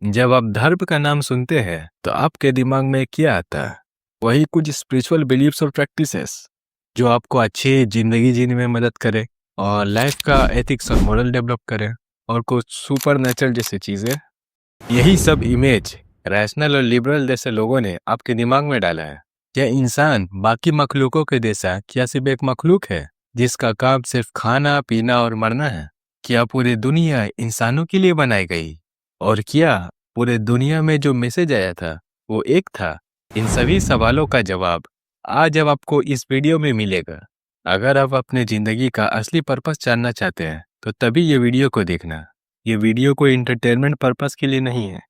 जब आप धर्म का नाम सुनते हैं तो आपके दिमाग में क्या आता है? वही कुछ स्पिरिचुअल बिलीफ्स और प्रैक्टिसेस जो आपको अच्छी जिंदगी जीने में मदद करे और लाइफ का एथिक्स और मोरल डेवलप करे, और कुछ सुपर नेचुरल जैसी चीजें। यही सब इमेज रैशनल और लिबरल जैसे लोगों ने आपके दिमाग में डाला है। क्या इंसान बाकी मखलूकों के जैसा क्या सिर्फ एक मखलूक है जिसका काम सिर्फ खाना पीना और मरना है? क्या पूरी दुनिया इंसानों के लिए बनाई गई? और क्या पूरे दुनिया में जो मैसेज आया था वो एक था? इन सभी सवालों का जवाब आज अब आपको इस वीडियो में मिलेगा। अगर आप अपने जिंदगी का असली पर्पस जानना चाहते हैं तो तभी ये वीडियो को देखना। ये वीडियो कोई इंटरटेनमेंट पर्पस के लिए नहीं है।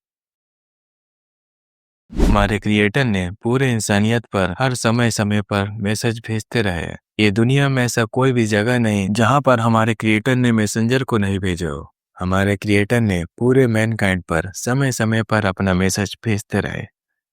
हमारे क्रिएटर ने पूरे इंसानियत पर हर समय समय पर मैसेज भेजते रहे। ये दुनिया में ऐसा कोई भी जगह नहीं जहां पर हमारे क्रिएटर ने मैसेंजर को नहीं भेजा हो। हमारे क्रिएटर ने पूरे मैनकाइंड पर समय समय पर अपना मैसेज भेजते रहे।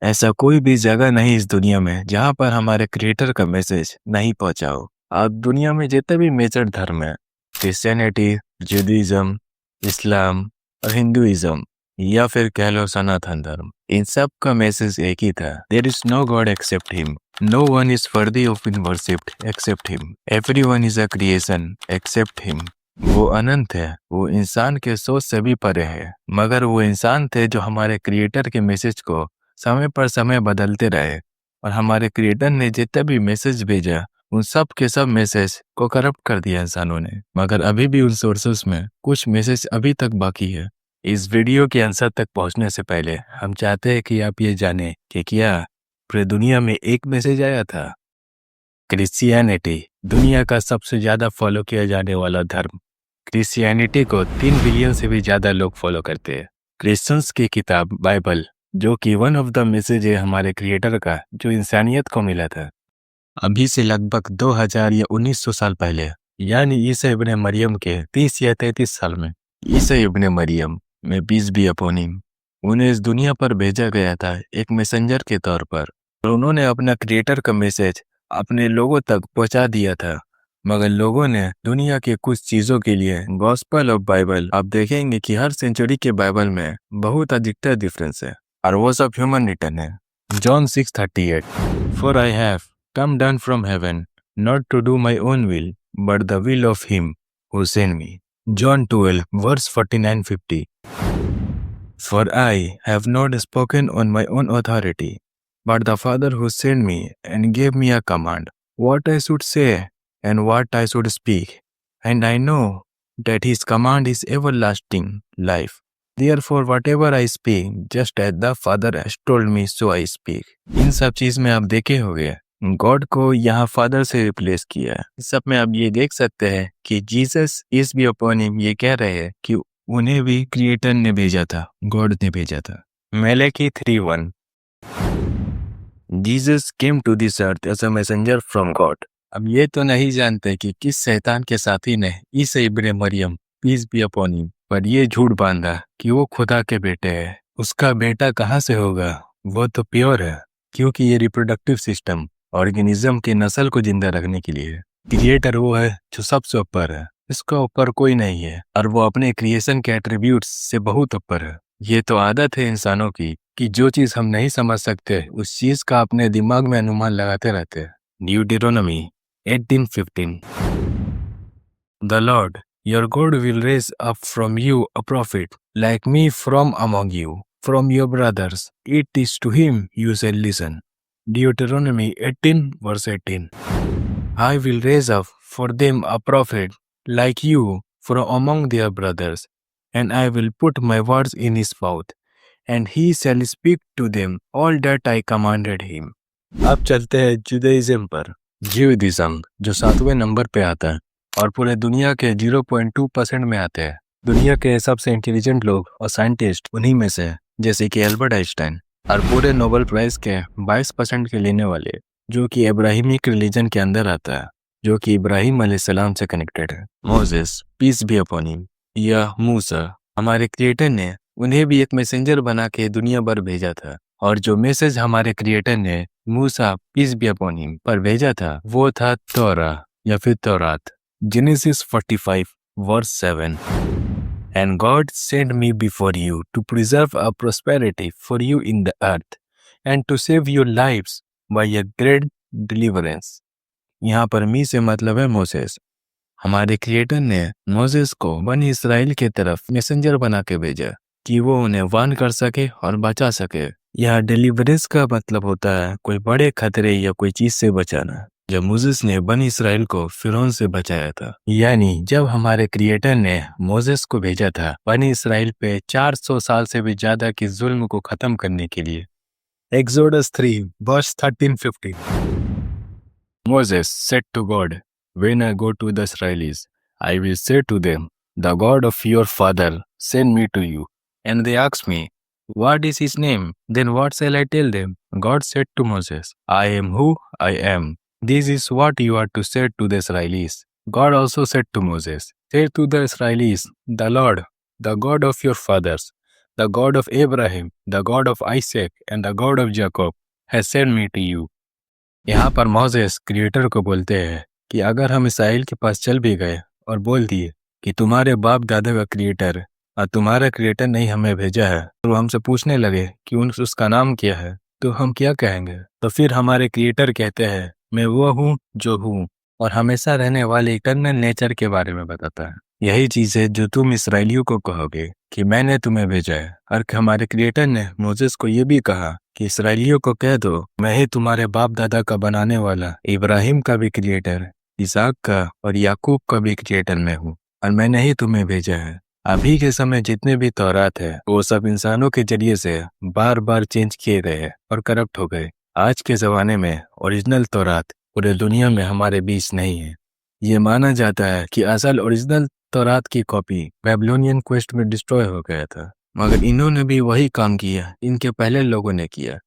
ऐसा कोई भी जगह नहीं इस दुनिया में जहां पर हमारे क्रिएटर का मैसेज नहीं पहुंचा हो। अब दुनिया में जितने भी मेजर धर्म है, क्रिश्चियनिटी, जुडिज्म, इस्लाम और हिंदुइज्म, या फिर कह लो सनातन धर्म, इन सब का मैसेज एक ही था। There is no God except him, no one is worthy of being worshipped except him, everyone is a creation except him. वो अनंत है, वो इंसान के सोच से भी परे है, मगर वो इंसान थे जो हमारे क्रिएटर के मैसेज को समय पर समय बदलते रहे। और हमारे क्रिएटर ने जितना भी मैसेज भेजा उन सब के सब मैसेज को करप्ट कर दिया इंसानों ने। मगर अभी भी उन सोर्सेस में कुछ मैसेज अभी तक बाकी है। इस वीडियो के आंसर तक पहुंचने से पहले हम चाहते हैं कि आप ये जानें कि क्या पूरी दुनिया में एक मैसेज आया था। क्रिश्चियनिटी दुनिया का सबसे ज्यादा फॉलो किया जाने वाला धर्म। क्रिश्चियनिटी को 3 बिलियन से भी ज्यादा लोग फॉलो करते हैं। क्रिश्चियंस की किताब बाइबल, जो कि वन ऑफ द मैसेज है हमारे क्रिएटर का, जो इंसानियत को मिला था अभी से लगभग 2000 या 1900 साल पहले, यानी ईसा इब्ने मरियम के 30 या 33 साल में। ईसा इब्ने मरियम में पीस बी अपॉन हिम, उन्हें इस दुनिया पर भेजा गया था एक मैसेंजर के तौर पर, और उन्होंने अपना क्रिएटर का मैसेज अपने लोगों तक पहुंचा दिया था। मगर लोगों ने दुनिया के कुछ चीजों के लिए गॉस्पेल ऑफ बाइबल, आप देखेंगे कि हर सेंचुरी के बाइबल में बहुत अधिकतर डिफरेंस है और वो सब ह्यूमन रिटर्न है। John 6:38, for I have come down from heaven, not to do my own will, but the will of him who sent me. John 12, verse 49-50. For I have not spoken on my own authority, but the Father who sent me and gave me a command, what I should say and what I should speak. And I know that his command is everlasting life. Therefore, whatever I speak, just as the Father has told me, so I speak. इन सब चीज में आप देखे होंगे God को यहाँ father से replace किया है। इस सब में आप ये देख सकते हैं कि Jesus is be upon him ये कह रहे हैं कि उन्हें भी क्रिएटर ने भेजा था, गॉड ने भेजा था। Malachi 3:1, Jesus came to this earth as a messenger from God. अब ये तो नहीं जानते कि किस शैतान के साथी ने ईसा इब्ने Maryam peace be upon him पर ये झूठ बांधा कि वो खुदा के बेटे हैं। उसका बेटा कहाँ से होगा? वो तो प्योर है, क्योंकि ये रिप्रोडक्टिव सिस्टम ऑर्गेनिज्म के नस्ल को जिंदा रखने के लिए क्रिएटर वो है जो सबसे ऊपर है, इसका ऊपर कोई नहीं है, और वो अपने क्रिएशन के एट्रीब्यूट्स से बहुत ऊपर है। ये तो आदत है इंसानों की कि जो चीज हम नहीं समझ सकते उस चीज का अपने दिमाग में अनुमान लगाते रहते हैं। Deuteronomy 18:15, the Lord your God will raise up from you a prophet like me from among you, from your brothers, it is to him you shall listen. Deuteronomy 18, verse 18. I will raise up for them a prophet like you from among their brothers, and I will put my words in his mouth, and he shall speak to them all that I commanded him. अब चलते हैं Judaism पर। ज्यूडिज्म जो 7वें number पे आता है और पूरे दुनिया के 0.2% में आते हैं। दुनिया के सबसे इंटेलिजेंट लोग और साइंटिस्ट उन्हीं में से, जैसे कि एल्बर्ट आइंस्टाइन, और पूरे नोबेल प्राइज के 22% के लेने वाले, जो कि इब्राहिमिक रिलीजन के अंदर आता है, जो कि इब्राहिम अलैहिस्सलाम से कनेक्टेड है। Moses peace be upon him या मूसा, हमारे क्रिएटर ने उन्हें भी एक मैसेंजर बना के दुनिया भर भेजा था, और जो मैसेज हमारे क्रिएटर ने Musa peace be upon him पर भेजा था वो था तौरा या फिर Taurat. Genesis 45 verse 7, And God sent me before you to preserve a prosperity for you in the earth and to save your lives by a great deliverance. यहाँ पर मी से मतलब है मोसेस। हमारे क्रिएटर ने मोसेस को बनी इसराइल के तरफ मैसेंजर बना के भेजा कि वो उन्हें वार्न कर सके और बचा सके। यह डिलीवरेंस का मतलब होता है कोई बड़े खतरे या कोई चीज से बचाना। जब मोसेस ने बनी इसराइल को फिरौन से बचाया था, यानी जब हमारे क्रिएटर ने मोसेस को भेजा था बनी इसराइल पे 400 साल से भी ज्यादा की जुल्म को खत्म करने के लिए। Exodus 3 verse 13-15 Moses said to God, "When I go to the Israelis, I will say to them, the God of your father sent me to you." And they asked me, "What is his name?" Then what shall I tell them? God said to Moses, "I am who I am. This is what you are to say to the Israelis." God also said to Moses, "Say to the Israelis, the Lord, the God of your fathers, the God of Abraham, the God of Isaac, and the God of Jacob has sent me to you." यहाँ पर Moses creator को बोलते हैं कि अगर हम Israel के पास चल भी गए और बोल दिए कि तुम्हारे बाप दादा का क्रिएटर और तुम्हारा क्रिएटर ने हमें भेजा है, तो हमसे पूछने लगे कि उसका नाम क्या है, तो हम क्या कहेंगे? तो फिर हमारे क्रिएटर कहते हैं, मैं वो हूँ जो हूँ, और हमेशा रहने वाले इटर्नल नेचर के बारे में बताता है। यही चीज है जो तुम इसराइलियों को कहोगे कि मैंने तुम्हें भेजा है। और हमारे क्रिएटर ने मोसेस को ये भी कहा कि इसराइलियों को कह दो, मैं ही तुम्हारे बाप दादा का बनाने वाला, इब्राहिम का भी क्रिएटर, इसहाक का और याकूब का भी क्रिएटर मैं हूँ, और मैंने ही तुम्हें भेजा है। अभी के समय जितने भी तौरात है वो सब इंसानों के जरिए से बार बार चेंज किए गए और करप्ट हो गए। आज के जमाने में ओरिजिनल तौरात पूरे दुनिया में हमारे बीच नहीं है। ये माना जाता है कि असल ओरिजिनल तौरात की कॉपी बेबीलोनियन क्वेस्ट में डिस्ट्रॉय हो गया था, मगर इन्होंने भी वही काम किया इनके पहले लोगों ने किया।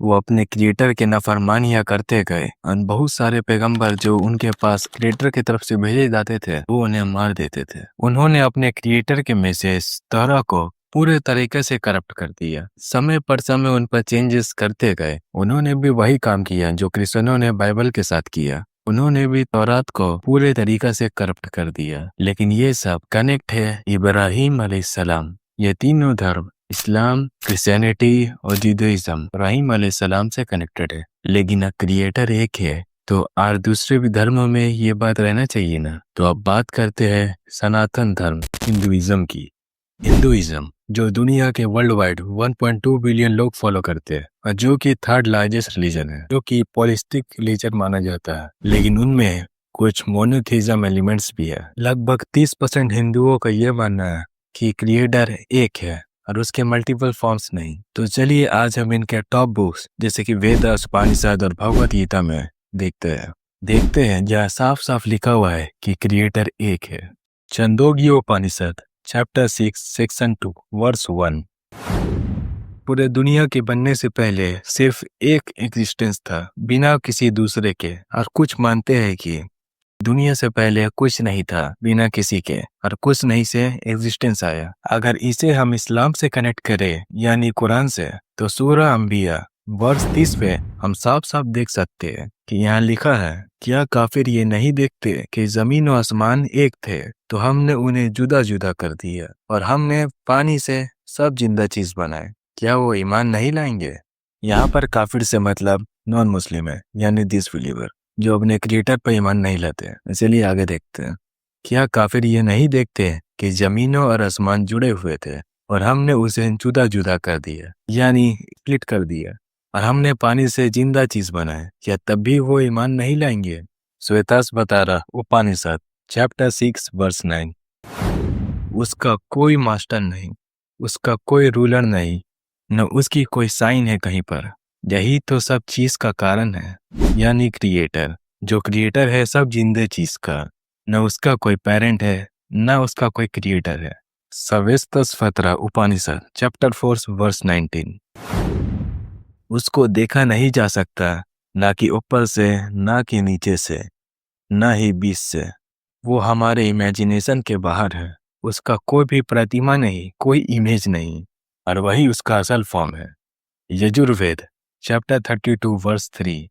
वो अपने क्रिएटर के नाफरमानियां करते गए और बहुत सारे पैगंबर जो उनके पास क्रिएटर की तरफ से भेजे जाते थे वो उन्हें मार देते थे। उन्होंने अपने क्रिएटर के मैसेज तौरा को पूरे तरीके से करप्ट कर दिया। समय पर समय उन पर चेंजेस करते गए। उन्होंने भी वही काम किया जो क्रिश्चियनों ने बाइबल के साथ किया। उन्होंने भी तौरात को पूरे तरीके से करप्ट कर दिया। लेकिन ये सब कनेक्ट है इब्राहिम अलैहिस्सलाम। ये तीनों धर्म इस्लाम, क्रिश्चियनिटी और जुदाइज्म इब्राहिम अलैहिस्सलाम से कनेक्टेड है। लेकिन क्रिएटर एक है, तो और दूसरे भी धर्मों में ये बात रहना चाहिए ना। तो अब बात करते हैं सनातन धर्म हिंदुइज्म की। हिंदुइज्म जो दुनिया के वर्ल्ड वाइड 1.2 बिलियन लोग फॉलो करते हैं और जो कि थर्ड लार्जेस्ट रिलीजन है, जो कि पॉलिस्टिक रिलीजन माना जाता है, लेकिन उनमें कुछ मोनोथेइज्म एलिमेंट्स भी है। लगभग 30% हिंदुओं का ये मानना है कि क्रिएटर एक है और उसके मल्टीपल फॉर्म्स नहीं। तो चलिए आज हम इनके टॉप बुक्स जैसे कि वेदास, उपनिषद और भगवत गीता में देखते हैं जहाँ साफ साफ लिखा हुआ है कि क्रिएटर एक है। छंदोग्य उपनिषद चैप्टर 6 सेक्शन 2 वर्स 1। पूरे दुनिया के बनने से पहले सिर्फ एक एग्जिस्टेंस था बिना किसी दूसरे के, और कुछ मानते हैं कि दुनिया से पहले कुछ नहीं था बिना किसी के, और कुछ नहीं से एग्जिस्टेंस आया। अगर इसे हम इस्लाम से कनेक्ट करें यानी कुरान से, तो सूरह अंबिया वर्स 30 पे हम साफ साफ देख सकते हैं कि यहाँ लिखा है, क्या काफिर ये नहीं देखते कि जमीन और आसमान एक थे, तो हमने उन्हें जुदा जुदा कर दिया और हमने पानी से सब जिंदा चीज बनाए, क्या वो ईमान नहीं लाएंगे? यहाँ पर काफिर से मतलब नॉन मुस्लिम है यानी डिसबिलीवर, जो अपने क्रिएटर पर ईमान नहीं लाते। इसलिए आगे देखते हैं, क्या काफिर ये नहीं देखते कि जमीनों और आसमान जुड़े हुए थे और हमने उसे जुदा जुदा कर दिया यानी स्प्लिट कर दिया, और हमने पानी से जिंदा चीज बनाए, क्या तब भी वो ईमान नहीं लाएंगे? श्वेताश्वतरा उपनिषद चैप्टर 6 वर्स 9। उसका कोई मास्टर नहीं, उसका कोई रूलर नहीं, न उसकी कोई साइन है कहीं पर। यही तो सब चीज का कारण है, यानी क्रिएटर। जो क्रिएटर है सब जिंदे चीज का, न उसका कोई पेरेंट है न उसका कोई क्रिएटर है। श्वेताश्वतरा उपनिषद चैप्टर 4 वर्स 19। उसको देखा नहीं जा सकता, ना कि ऊपर से, ना कि नीचे से, ना ही बीच से। वो हमारे इमेजिनेशन के बाहर है। उसका कोई भी प्रतिमा नहीं, कोई इमेज नहीं, और वही उसका असल फॉर्म है। यजुर्वेद चैप्टर 32 वर्स 3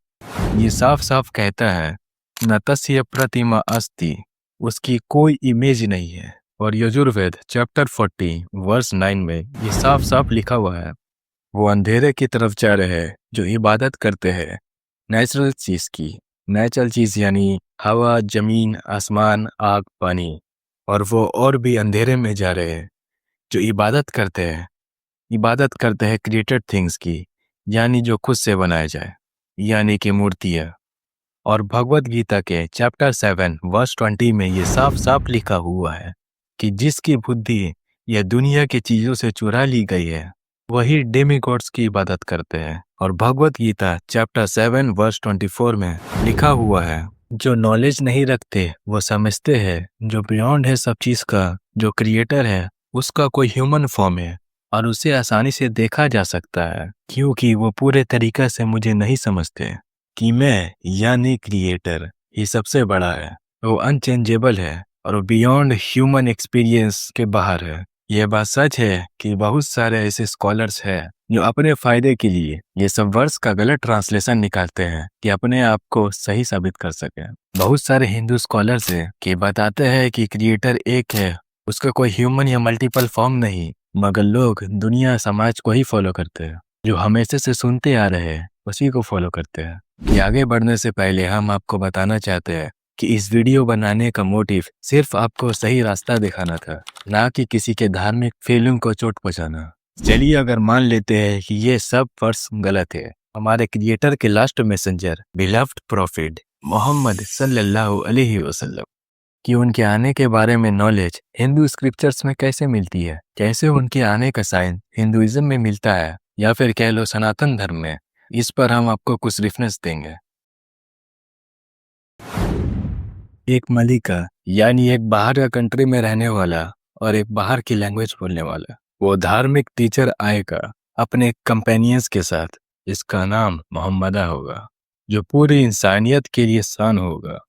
ये साफ साफ कहता है, न तस्य प्रतिमा अस्ति, उसकी कोई इमेज नहीं है, और यजुर्वेद चैप्टर 40 वर्स 9 में ये साफ साफ लिखा हुआ है, वो अंधेरे की तरफ जा रहे हैं जो इबादत करते हैं नेचुरल चीज की। नेचुरल चीज यानी हवा, जमीन, आसमान, आग, पानी। और वो और भी अंधेरे में जा रहे हैं जो इबादत करते हैं क्रिएटेड थिंग्स की, यानी जो खुद से बनाए जाए, यानी कि मूर्तियाँ। और भगवत गीता के चैप्टर 7 वर्स 20 में ये साफ साफ लिखा हुआ है कि जिसकी बुद्धि यह दुनिया की चीजों से चुरा ली गई है वही डेमीगॉड्स की इबादत करते हैं। और भगवत गीता चैप्टर 7 वर्स 24 में लिखा हुआ है, जो नॉलेज नहीं रखते वो समझते हैं जो बियॉन्ड है सब चीज का, जो क्रिएटर है उसका कोई ह्यूमन फॉर्म है और उसे आसानी से देखा जा सकता है, क्योंकि वो पूरे तरीके से मुझे नहीं समझते कि मैं यानी क्रिएटर ही सबसे बड़ा है। वो अनचेंजेबल है और वो बियॉन्ड ह्यूमन एक्सपीरियंस के बाहर है। यह बात सच है कि बहुत सारे ऐसे स्कॉलर्स हैं जो अपने फायदे के लिए ये सब वर्ड्स का गलत ट्रांसलेशन निकालते हैं कि अपने आप को सही साबित कर सके। बहुत सारे हिंदू स्कॉलर्स हैं कि बताते हैं कि क्रिएटर एक है, उसका कोई ह्यूमन या मल्टीपल फॉर्म नहीं, मगर लोग दुनिया समाज को ही फॉलो करते हैं, जो हमेशा से सुनते आ रहे हैं उसी को फॉलो करते हैं। कि आगे बढ़ने से पहले हम आपको बताना चाहते हैं कि इस वीडियो बनाने का मोटिव सिर्फ आपको सही रास्ता दिखाना था, ना कि किसी के धार्मिक फीलिंग को चोट पहुंचाना। चलिए अगर मान लेते हैं कि ये सब वर्स गलत है, हमारे क्रिएटर के last messenger beloved prophet Mohammad सल्लल्लाहु अलैहि वसल्लम कि उनके आने के बारे में नॉलेज हिंदू स्क्रिप्चर्स में कैसे मिलती है, कैसे उनके आने का साइन हिंदुइज्म में मिलता है या फिर कह लो सनातन धर्म में, इस पर हम आपको कुछ रेफरेंस देंगे। एक मलिका यानी एक बाहर का कंट्री में रहने वाला और एक बाहर की लैंग्वेज बोलने वाला, वो धार्मिक टीचर आएगा अपने कंपेनियंस के साथ, इसका नाम मोहम्मदा होगा, जो पूरी इंसानियत के लिए शान होगा,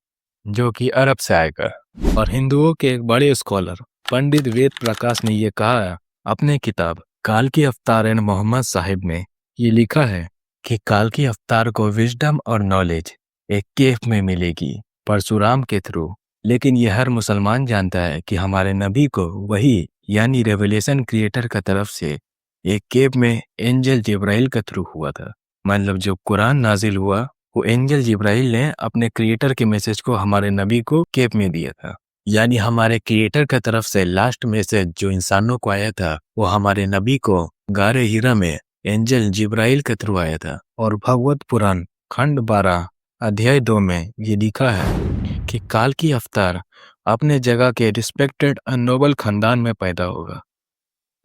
जो कि अरब से आएगा। और हिंदुओं के एक बड़े स्कॉलर पंडित वेद प्रकाश ने ये कहा अपने किताब काल की अवतार एंड मोहम्मद साहिब में, ये लिखा है कि काल की अवतार को विजडम और नॉलेज एक केव में मिलेगी परशुराम के थ्रू, लेकिन यह हर मुसलमान जानता है कि हमारे नबी को वही यानी रेवलेशन क्रिएटर का तरफ से एक केव में एंजल जिब्राइल के थ्रू हुआ था। मतलब जो कुरान नाजिल हुआ वो एंजल जिब्राइल ने अपने क्रिएटर के मैसेज को हमारे नबी को केव में दिया था। यानी हमारे क्रिएटर की तरफ से लास्ट मैसेज जो इंसानों को आया था वो हमारे नबी को गारे हीरा में एंजल जिब्राइल के थ्रू आया था। और भगवत पुराण खंड 12 अध्याय 2 में ये लिखा है कि काल की अवतार अपने जगह के रिस्पेक्टेड और नोबल खानदान में पैदा होगा।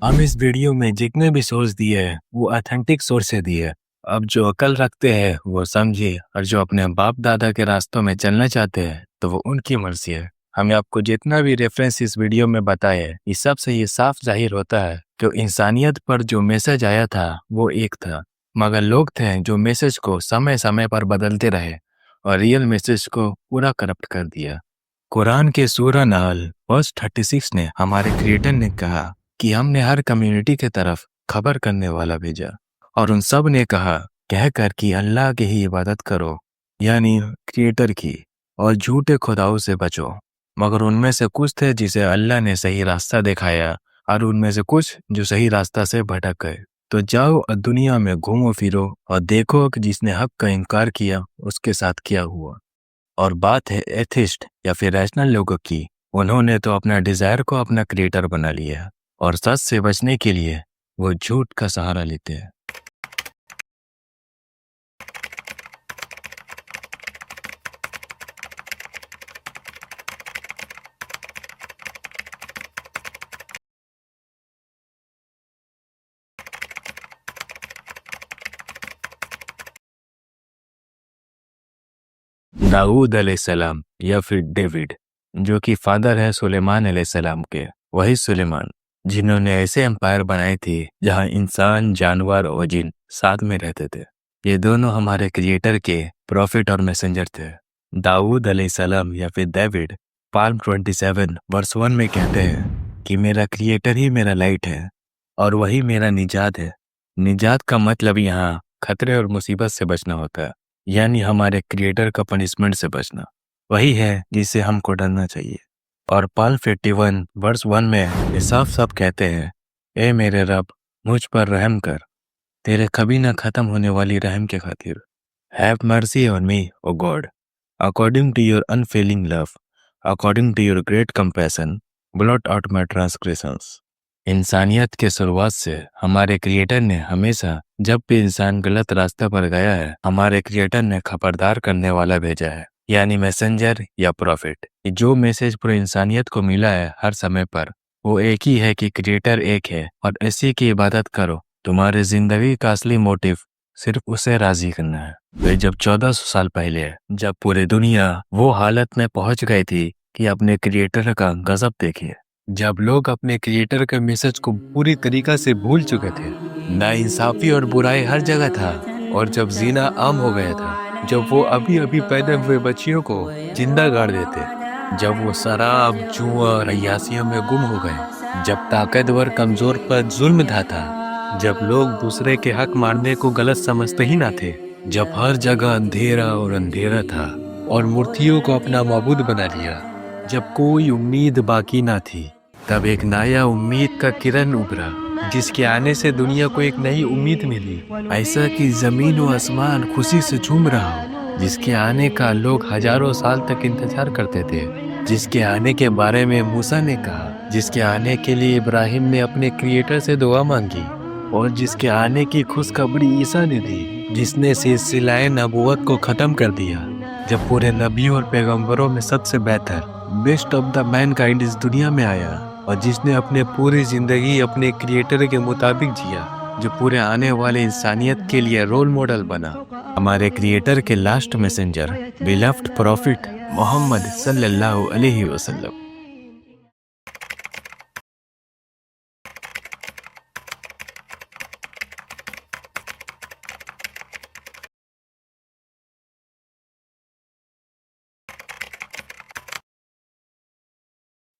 हम इस वीडियो में जितने भी सोर्स दिए हैं वो ऑथेंटिक सोर्स से दिए। अब जो अकल रखते हैं वो समझे, और जो अपने बाप दादा के रास्तों में चलना चाहते हैं तो वो उनकी मर्जी है। हमें आपको जितना भी रेफरेंस इस वीडियो में बताया है, इस सब से ये साफ जाहिर होता है कि इंसानियत पर जो मैसेज आया था वो एक था, मगर लोग थे जो मैसेज को समय समय पर बदलते रहे और रियल मैसेज को पूरा करप्ट कर दिया। कुरान के सूरा नाल वर्स 36 ने हमारे क्रिएटर ने कहा कि हमने हर कम्युनिटी के तरफ खबर करने वाला भेजा और उन सब ने कहा कहकर कि अल्लाह की ही इबादत करो, यानी क्रिएटर की, और झूठे खुदाओं से बचो। मगर उनमें से कुछ थे जिसे अल्लाह ने सही रास्ता दिखाया और उनमें से कुछ जो सही रास्ता से भटक गए। तो जाओ और दुनिया में घूमो फिरो और देखो कि जिसने हक का इनकार किया उसके साथ क्या हुआ। और बात है एथिस्ट या फिर रैशनल लोगों की, उन्होंने तो अपना डिजायर को अपना क्रिएटर बना लिया और सच से बचने के लिए वो झूठ का सहारा लेते हैं। दाऊद अलैहिस्सलाम या फिर डेविड, जो कि फादर है सुलेमान अलैहिस्सलाम के, वही सुलेमान जिन्होंने ऐसे एम्पायर बनाए थे जहां इंसान, जानवर और जिन साथ में रहते थे। ये दोनों हमारे क्रिएटर के प्रॉफिट और मैसेंजर थे। दाऊद अलैहिस्सलाम या फिर डेविड पाल्म 27 वर्स 1 में कहते हैं कि मेरा क्रिएटर ही मेरा लाइट है और वही मेरा निजात है। निजात का मतलब यहाँ खतरे और मुसीबत से बचना होता है, यानी हमारे क्रिएटर का पनिशमेंट से बचना। वही है जिससे हमको डरना चाहिए। और पाल 51 वर्स 1 में ये साफ साफ कहते हैं, ए मेरे रब, मुझ पर रहम कर, तेरे कभी न खत्म होने वाली रहम के खातिर। Have mercy on me, O God, according to your unfailing love, according to your great compassion, blot out my transgressions. इंसानियत के शुरुआत से हमारे क्रिएटर ने हमेशा जब भी इंसान गलत रास्ते पर गया है, हमारे क्रिएटर ने खबरदार करने वाला भेजा है, यानी मैसेंजर या प्रॉफिट। जो मैसेज पूरी इंसानियत को मिला है हर समय पर, वो एक ही है कि क्रिएटर एक है और इसी की इबादत करो। तुम्हारी जिंदगी का असली मोटिव सिर्फ उसे राजी करना है। तो जब 1400 साल पहले जब पूरी दुनिया वो हालत में पहुंच गई थी कि अपने क्रिएटर का गजब देखिए, जब लोग अपने क्रिएटर के मैसेज को पूरी तरीका से भूल चुके थे, नाइंसाफी और बुराई हर जगह था, और जब जीना आम हो गया था, जब वो अभी अभी पैदा हुए बच्चियों को जिंदा गाड़ देते, जब वो शराब, जुआ और अय्यासियों में गुम हो गए, जब ताकतवर कमजोर पर जुल्म था, जब लोग दूसरे के हक मारने को गलत समझते ही ना थे, जब हर जगह अंधेरा और अंधेरा था और मूर्तियों को अपना माबूद बना लिया, जब कोई उम्मीद बाकी ना थी, तब एक नया उम्मीद का किरण उभरा, जिसके आने से दुनिया को एक नई उम्मीद मिली, ऐसा कि जमीन और आसमान खुशी से झूम रहा हो, जिसके आने का लोग हजारों साल तक इंतजार करते थे, जिसके आने के बारे में मूसा ने कहा, जिसके आने के लिए इब्राहिम ने अपने क्रिएटर से दुआ मांगी, और जिसके आने की खुशखबरी ईसा ने दी, जिसने सिलसिलाए नबूवत को खत्म कर दिया। जब पूरे नबियों और पैगंबरों में सबसे बेहतर बेस्ट ऑफ द मैनकाइंड इस दुनिया में आया, और जिसने अपने पूरी जिंदगी अपने क्रिएटर के मुताबिक जिया, जो पूरे आने वाले इंसानियत के लिए रोल मॉडल बना, हमारे क्रिएटर के last messenger, beloved prophet Mohammad सल्लल्लाहु अलैहि वसल्लम।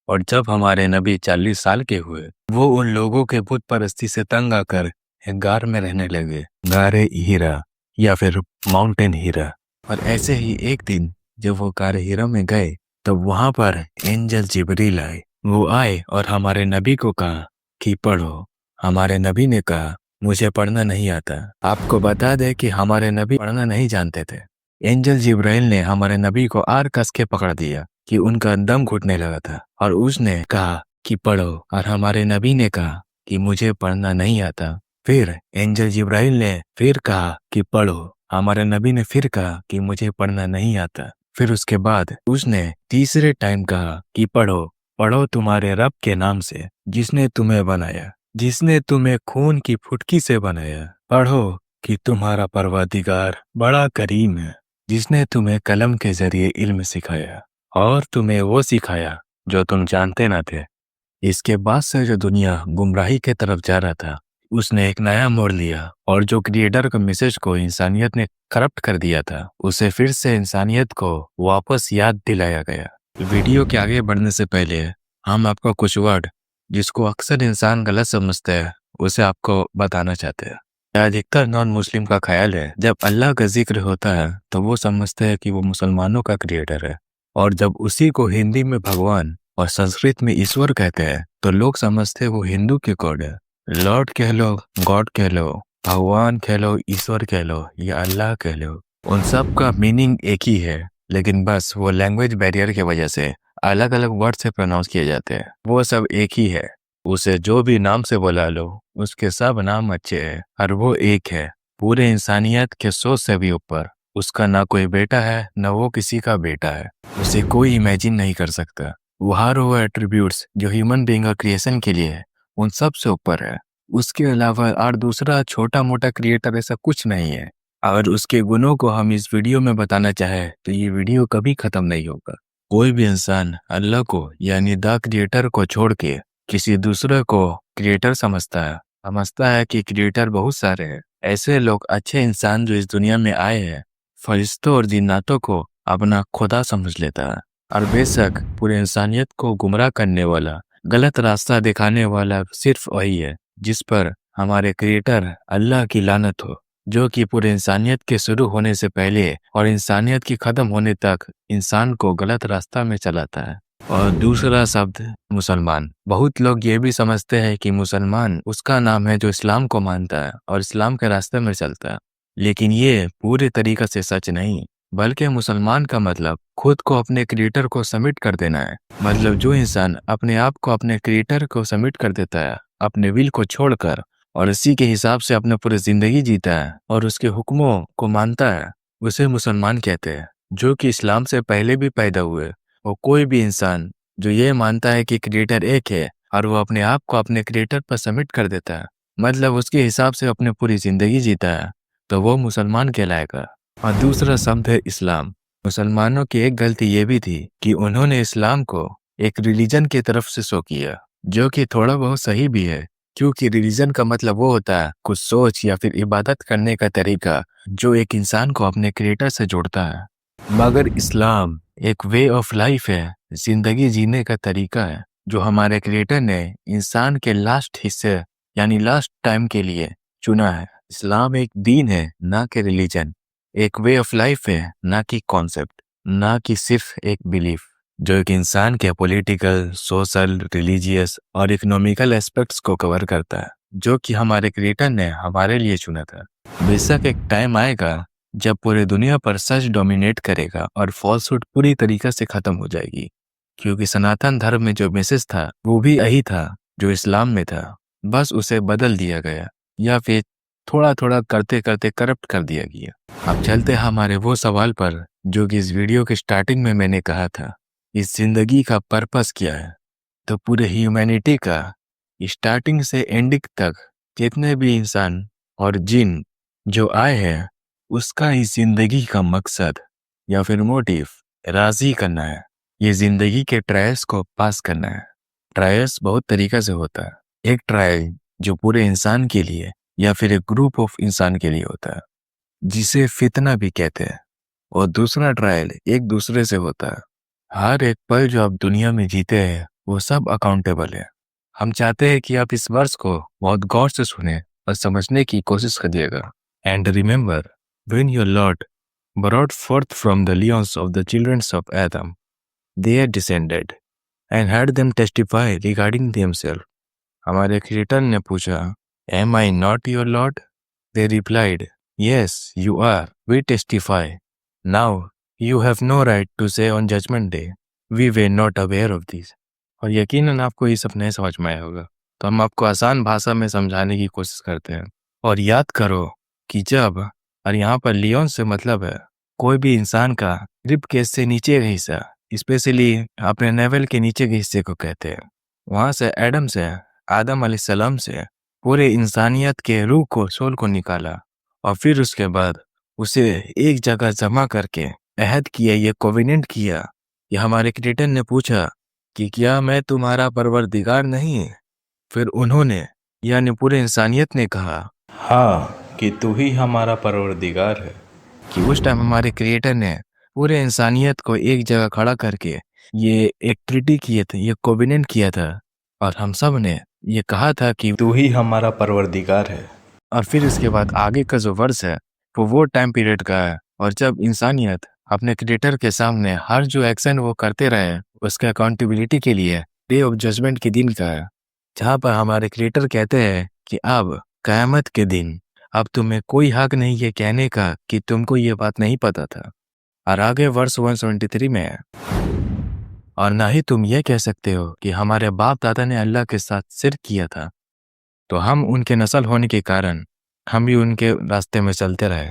और जब हमारे नबी 40 साल के हुए, वो उन लोगों के बुत परस्ती से तंग आकर एक गार में रहने लगे, गारे हीरा या फिर माउंटेन हीरा। और ऐसे ही एक दिन जब वो गारे हीरा में गए, तो वहां पर एंजल जिब्रील आए। वो आए और हमारे नबी को कहा कि पढ़ो। हमारे नबी ने कहा, मुझे पढ़ना नहीं आता। आपको बता दे कि हमारे नबी पढ़ना नहीं जानते थे। एंजल जिब्राइल ने हमारे नबी को आर कस के पकड़ दिया कि उनका दम घुटने लगा था, और उसने कहा कि पढ़ो, और हमारे नबी ने कहा कि मुझे पढ़ना नहीं आता। फिर एंजल जिब्राइल ने फिर कहा कि पढ़ो। हमारे नबी ने फिर कहा कि मुझे पढ़ना नहीं आता। फिर उसके बाद उसने तीसरे टाइम कहा कि पढ़ो, पढ़ो तुम्हारे रब के नाम से, जिसने तुम्हें बनाया, जिसने तुम्हें खून की फुटकी से बनाया। पढ़ो कि तुम्हारा परवरदिगार बड़ा करीम है, जिसने तुम्हें कलम के जरिए इल्म सिखाया, और तुम्हें वो सिखाया जो तुम जानते ना थे। इसके बाद से जो दुनिया गुमराही के तरफ जा रहा था, उसने एक नया मोड़ लिया, और जो क्रिएटर के मैसेज को इंसानियत ने करप्ट कर दिया था, उसे फिर से इंसानियत को वापस याद दिलाया गया। वीडियो के आगे बढ़ने से पहले हम आपको कुछ वर्ड जिसको अक्सर इंसान गलत समझते हैं, उसे आपको बताना चाहते हैं। अधिकतर नॉन मुस्लिम का ख्याल है, जब अल्लाह का जिक्र होता है तो वो समझते हैं कि वो मुसलमानों का क्रिएटर है, और जब उसी को हिंदी में भगवान और संस्कृत में ईश्वर कहते हैं, तो लोग समझते हैं वो हिंदू के गॉड है। लॉर्ड कह लो, गॉड कह लो, भगवान कह लो, ईश्वर कह लो या अल्लाह कह लो, उन सब का मीनिंग एक ही है, लेकिन बस वो लैंग्वेज बैरियर की वजह से अलग अलग वर्ड से प्रोनाउंस किए जाते हैं। वो सब एक ही है, उसे जो भी नाम से बुला लो, उसके सब नाम अच्छे हैं, और वो एक है, पूरे इंसानियत के सोच से भी ऊपर। उसका ना कोई बेटा है, ना वो किसी का बेटा है, उसे कोई इमेजिन नहीं कर सकता। वो हर वो एट्रीब्यूट्स जो ह्यूमन बीइंग और क्रिएशन के लिए है, उन सब से ऊपर है। उसके अलावा और दूसरा छोटा मोटा क्रिएटर ऐसा कुछ नहीं है। अगर उसके गुणों को हम इस वीडियो में बताना चाहे तो ये वीडियो कभी खत्म नहीं होगा। कोई भी इंसान अल्लाह को यानी द क्रिएटर को छोड़ के किसी दूसरे को क्रिएटर समझता है कि क्रिएटर बहुत सारे हैं। ऐसे लोग अच्छे इंसान जो इस दुनिया में आए हैं, फरिश्तों और जिन्नातों को अपना खुदा समझ लेता है। और बेशक पूरे इंसानियत को गुमराह करने वाला, गलत रास्ता दिखाने वाला सिर्फ वही है जिस पर हमारे क्रिएटर अल्लाह की लानत हो, जो कि पूरे इंसानियत के शुरू होने से पहले और इंसानियत की खत्म होने तक इंसान को गलत रास्ता में चलाता है। और दूसरा शब्द मुसलमान। बहुत लोग ये भी समझते हैं कि मुसलमान उसका नाम है जो इस्लाम को मानता है और इस्लाम के रास्ते में चलता है, लेकिन ये पूरे तरीके से सच नहीं। बल्कि मुसलमान का मतलब खुद को अपने क्रिएटर को सबमिट कर देना है। मतलब जो इंसान अपने आप को अपने क्रिएटर को सबमिट कर देता है, अपने विल को छोड़कर, और इसी के हिसाब से अपने पूरी जिंदगी जीता है और उसके हुक्मों को मानता है, उसे मुसलमान कहते हैं। जो कि इस्लाम से पहले भी पैदा हुए, और कोई भी इंसान जो ये मानता है कि क्रिएटर एक है और वो अपने आप को अपने क्रिएटर पर सबमिट कर देता है, मतलब उसके हिसाब से अपने पूरी जिंदगी जीता है, तो वो मुसलमान कहलाएगा। और दूसरा शब्द है इस्लाम। मुसलमानों की एक गलती ये भी थी कि उन्होंने इस्लाम को एक रिलीजन की तरफ से शो किया, जो कि थोड़ा बहुत सही भी है, क्योंकि रिलीजन का मतलब वो होता है कुछ सोच या फिर इबादत करने का तरीका जो एक इंसान को अपने क्रिएटर से जोड़ता है। मगर इस्लाम एक वे ऑफ लाइफ है, जिंदगी जीने का तरीका है, जो हमारे क्रिएटर ने इंसान के लास्ट हिस्से यानी लास्ट टाइम के लिए चुना है। इस्लाम एक दीन है, ना कि रिलीजन। एक वे ऑफ लाइफ है, ना कि कॉन्सेप्ट, ना कि सिर्फ एक बिलीफ, जो एक इंसान के पॉलिटिकल, सोशल, रिलीजियस और इकोनॉमिकल एस्पेक्ट्स को कवर करता है, जो कि हमारे क्रिएटर ने हमारे लिए चुना था। बेशक एक टाइम आएगा जब पूरे दुनिया पर सच डोमिनेट करेगा और फॉल्सहुड पूरी तरीके से खत्म हो जाएगी, क्योंकि सनातन धर्म में जो मैसेज था वो भी यही था जो इस्लाम में था, बस उसे बदल दिया गया या फिर थोड़ा थोड़ा करते करते करप्ट कर दिया गया। अब चलते हैं हमारे वो सवाल पर जो कि इस वीडियो के स्टार्टिंग में मैंने कहा था, इस जिंदगी का पर्पस क्या है। तो पूरे ह्यूमैनिटी का स्टार्टिंग से एंडिंग तक जितने भी इंसान और जिन जो आए हैं, उसका इस जिंदगी का मकसद या फिर मोटिव राजी करना है। ये जिंदगी के ट्रायल्स को पास करना है। ट्रायल्स बहुत तरीका से होता है। एक ट्रायल जो पूरे इंसान के लिए या फिर एक ग्रुप ऑफ इंसान के लिए होता है, जिसे फितना भी कहते हैं। और दूसरा ट्रायल एक दूसरे से होता है। हर एक पल जो आप दुनिया में जीते हैं वो सब अकाउंटेबल है। हम चाहते हैं कि आप इस वर्ष को बहुत गौर से सुने और समझने की कोशिश करिएगा। And remember, when your Lord brought forth from the lions of the children of Adam, they had descended and had them testify regarding themselves. हमारे क्रिएटर ने पूछा, Am I not your Lord? They replied, Yes, you are. We testify. Now you have no right to say on Judgment Day, We were not aware of this. और यकीनन आपको ये सब नहीं समझ में आया होगा, तो हम आपको आसान भाषा में समझाने की कोशिश करते हैं। और याद करो कि जब, और यहाँ पर लियोन से मतलब है कोई भी इंसान का रिब केस से नीचे का हिस्सा, स्पेशली अपने नेवल के नीचे के हिस्से को कहते हैं। वहाँ से एडम से, आदम अलैहिस्सलाम से पूरे इंसानियत के रूह को, सोल को निकाला, और फिर उसके बाद उसे एक जगह जमा करके अहद किया, ये कोविनेंट किया। ये हमारे क्रिएटर ने पूछा कि क्या मैं तुम्हारा परवरदिगार नहीं? फिर उन्होंने यानी पूरे इंसानियत ने कहा, हाँ, कि तू ही हमारा परवरदिगार है। कि उस टाइम हमारे क्रिएटर ने पूरे इंसानियत को एक जगह खड़ा करके ये एक ट्रीटी किए थे, ये कोविनेंट किया था, और हम सब ने ये कहा था कि तू ही हमारा परवरदिगार है। और फिर इसके बाद आगे का जो वर्ष है वो टाइम पीरियड का है, और जब इंसानियत अपने क्रिएटर के सामने हर जो एक्शन वो करते रहे उसके अकाउंटेबिलिटी के लिए डे ऑफ जजमेंट के दिन का है, जहाँ पर हमारे क्रिएटर कहते हैं कि अब कयामत के दिन अब तुम्हें कोई हक नहीं है कहने का कि तुमको ये बात नहीं पता था। और आगे वर्ष 173 में है, और ना ही तुम ये कह सकते हो कि हमारे बाप दादा ने अल्लाह के साथ शिर्क किया था, तो हम उनके नस्ल होने के कारण हम भी उनके रास्ते में चलते रहे,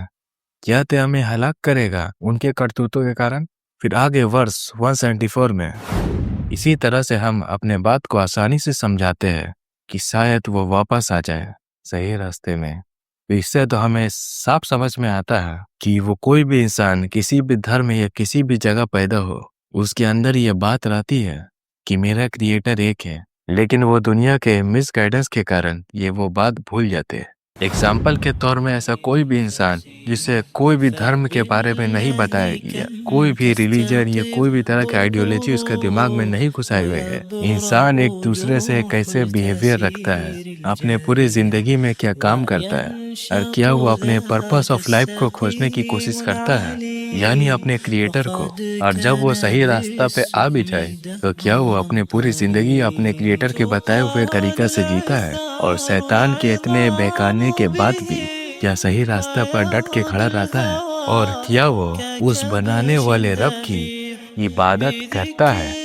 क्या ते हमें हलाक करेगा उनके करतूतों के कारण। फिर आगे वर्ष 174 में इसी तरह से हम अपने बात को आसानी से समझाते हैं कि शायद वो वापस आ जाए सही रास्ते में। तो इससे तो हमें साफ समझ में आता है कि वो कोई भी इंसान किसी भी धर्म या किसी भी जगह पैदा हो, उसके अंदर ये बात रहती है कि मेरा क्रिएटर एक है, लेकिन वो दुनिया के मिसगाइडेंस के कारण ये वो बात भूल जाते हैं। एग्जाम्पल के तौर में ऐसा कोई भी इंसान जिसे कोई भी धर्म के बारे में नहीं बताया गया, कोई भी रिलीजन या कोई भी तरह की आइडियोलॉजी उसके दिमाग में नहीं घुसाई हुई है, इंसान एक दूसरे से कैसे बिहेवियर रखता है, अपने पूरी जिंदगी में क्या काम करता है, और क्या वो अपने पर्पस ऑफ लाइफ को खोजने की कोशिश करता है, यानी अपने क्रिएटर को। और जब वो सही रास्ता पे आ भी जाए, तो क्या वो अपनी पूरी जिंदगी अपने क्रिएटर के बताए हुए तरीका से जीता है? और शैतान के इतने बहकाने के बाद भी क्या सही रास्ता पर डट के खड़ा रहता है? और क्या वो उस बनाने वाले रब की इबादत करता है?